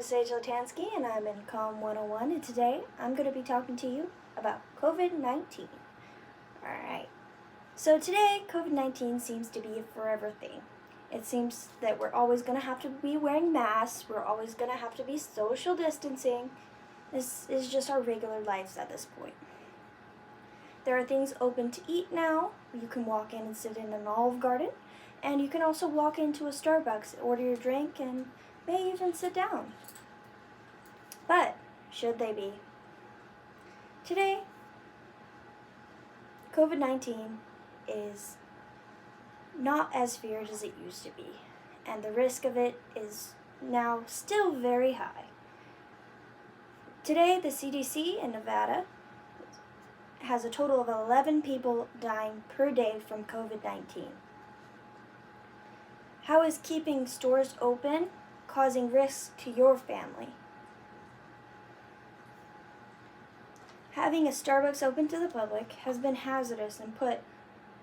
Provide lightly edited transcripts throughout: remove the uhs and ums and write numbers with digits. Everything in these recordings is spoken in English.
I'm Sage Lotansky, and I'm in COM 101, and today I'm going to be talking to you about COVID-19. Alright, so today COVID-19 seems to be a forever thing. It seems that we're always going to have to be wearing masks, we're always going to have to be social distancing. This is just our regular lives at this point. There are things open to eat now. You can walk in and sit in an Olive Garden, and you can also walk into a Starbucks, order your drink, and may even sit down. But should they be? Today, COVID-19 is not as feared as it used to be, and the risk of it is now still very high. Today, the CDC in Nevada has a total of 11 people dying per day from COVID-19. How is keeping stores open causing risks to your family? Having a Starbucks open to the public has been hazardous and put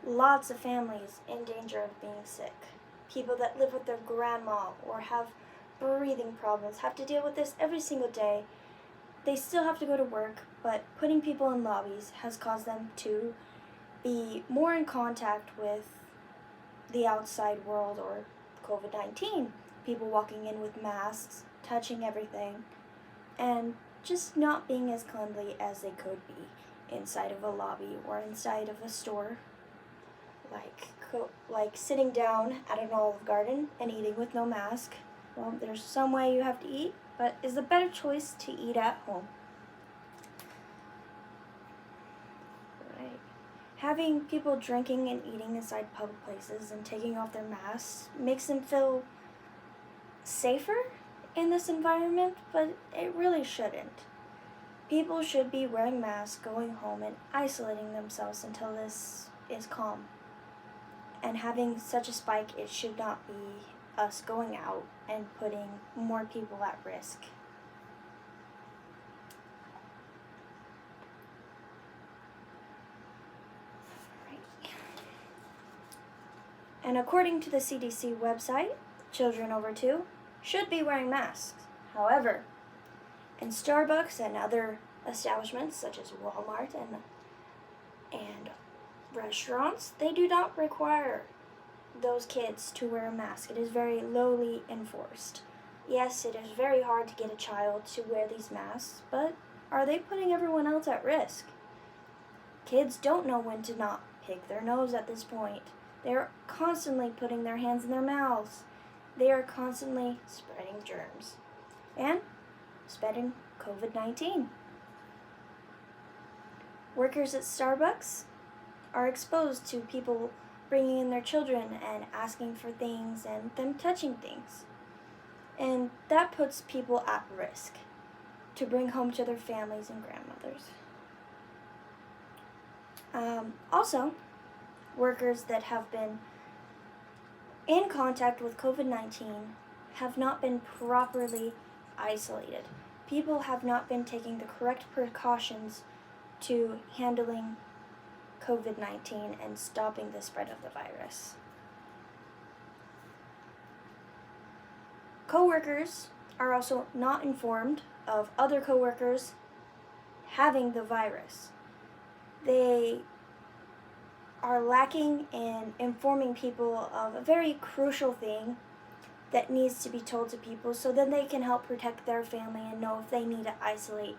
lots of families in danger of being sick. People that live with their grandma or have breathing problems have to deal with this every single day. They still have to go to work, but putting people in lobbies has caused them to be more in contact with the outside world or COVID-19. People walking in with masks, touching everything, and just not being as cleanly as they could be inside of a lobby or inside of a store. Like sitting down at an Olive Garden and eating with no mask. Well, there's some way you have to eat, but it's a better choice to eat at home. Right. Having people drinking and eating inside public places and taking off their masks makes them feel safer in this environment, but it really shouldn't. People should be wearing masks, going home, and isolating themselves until this is calm. And having such a spike, it should not be us going out and putting more people at risk. Right. And according to the CDC website, children over 2 should be wearing masks. However, in Starbucks and other establishments such as Walmart and restaurants, they do not require those kids to wear a mask. It is very lowly enforced. Yes, it is very hard to get a child to wear these masks, but are they putting everyone else at risk? Kids don't know when to not pick their nose at this point. They're constantly putting their hands in their mouths. They are constantly spreading germs and spreading COVID-19. Workers at Starbucks are exposed to people bringing in their children and asking for things and them touching things. And that puts people at risk to bring home to their families and grandmothers. Also, workers that have been in contact with COVID-19 have not been properly isolated. People have not been taking the correct precautions to handling COVID-19 and stopping the spread of the virus. Coworkers are also not informed of other coworkers having the virus. They are lacking in informing people of a very crucial thing that needs to be told to people so then they can help protect their family and know if they need to isolate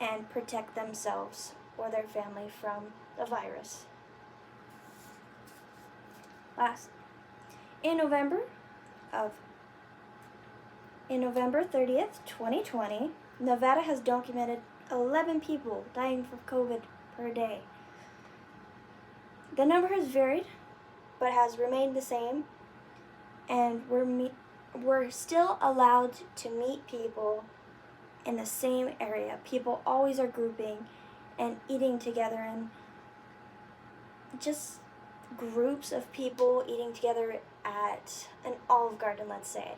and protect themselves or their family from the virus. Last, in November 30th, 2020, Nevada has documented 11 people dying from COVID per day. The number has varied, but has remained the same, and we're still allowed to meet people in the same area. People always are grouping and eating together, and just groups of people eating together at an Olive Garden, let's say.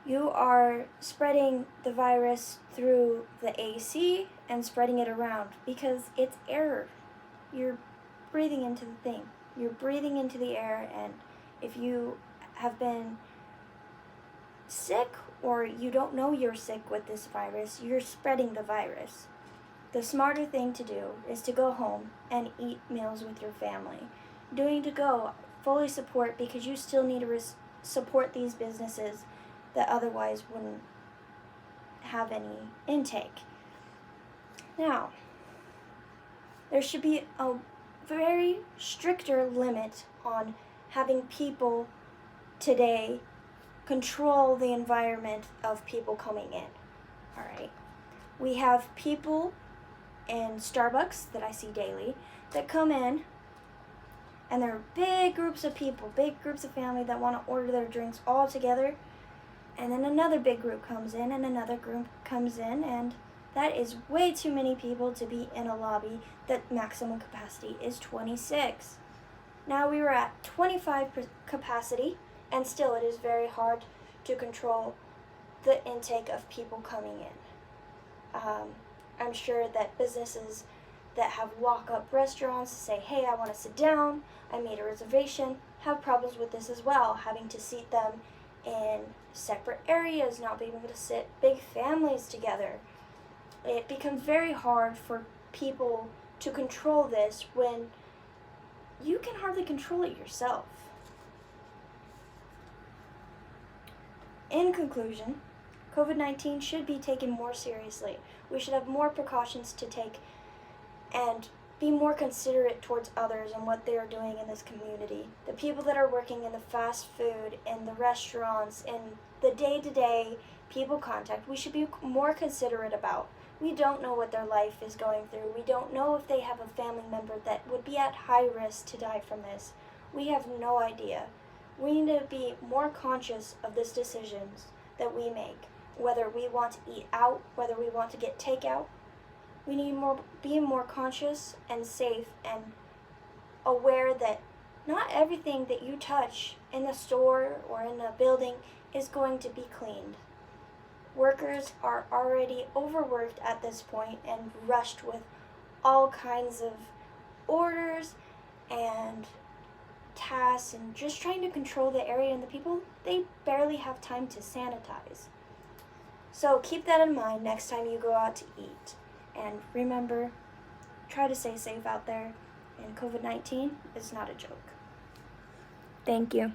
You are spreading the virus through the AC and spreading it around because it's air. You're breathing into the thing. You're breathing into the air, and if you have been sick or you don't know you're sick with this virus, you're spreading the virus. The smarter thing to do is to go home and eat meals with your family. Doing to go, fully support, because you still need to support these businesses that otherwise wouldn't have any intake. Now, there should be a very stricter limit on having people today control the environment of people coming in. All right. We have people in Starbucks that I see daily that come in, and there are big groups of people, big groups of family that want to order their drinks all together, and then another big group comes in and another group comes in, and that is way too many people to be in a lobby that maximum capacity is 26. Now we were at 25 capacity, and still it is very hard to control the intake of people coming in. I'm sure that businesses that have walk-up restaurants say, hey, I want to sit down, I made a reservation, have problems with this as well, having to seat them in separate areas, not being able to sit big families together. It becomes very hard for people to control this when you can hardly control it yourself. In conclusion, COVID-19 should be taken more seriously. We should have more precautions to take and be more considerate towards others and what they are doing in this community. The people that are working in the fast food, in the restaurants, in the day-to-day people contact, we should be more considerate about. We don't know what their life is going through. We don't know if they have a family member that would be at high risk to die from this. We have no idea. We need to be more conscious of these decisions that we make, whether we want to eat out, whether we want to get takeout. We need to be more conscious and safe and aware that not everything that you touch in the store or in a building is going to be cleaned. Workers are already overworked at this point and rushed with all kinds of orders and tasks and just trying to control the area and the people. They barely have time to sanitize. So keep that in mind next time you go out to eat. And remember, try to stay safe out there. And COVID-19 is not a joke. Thank you.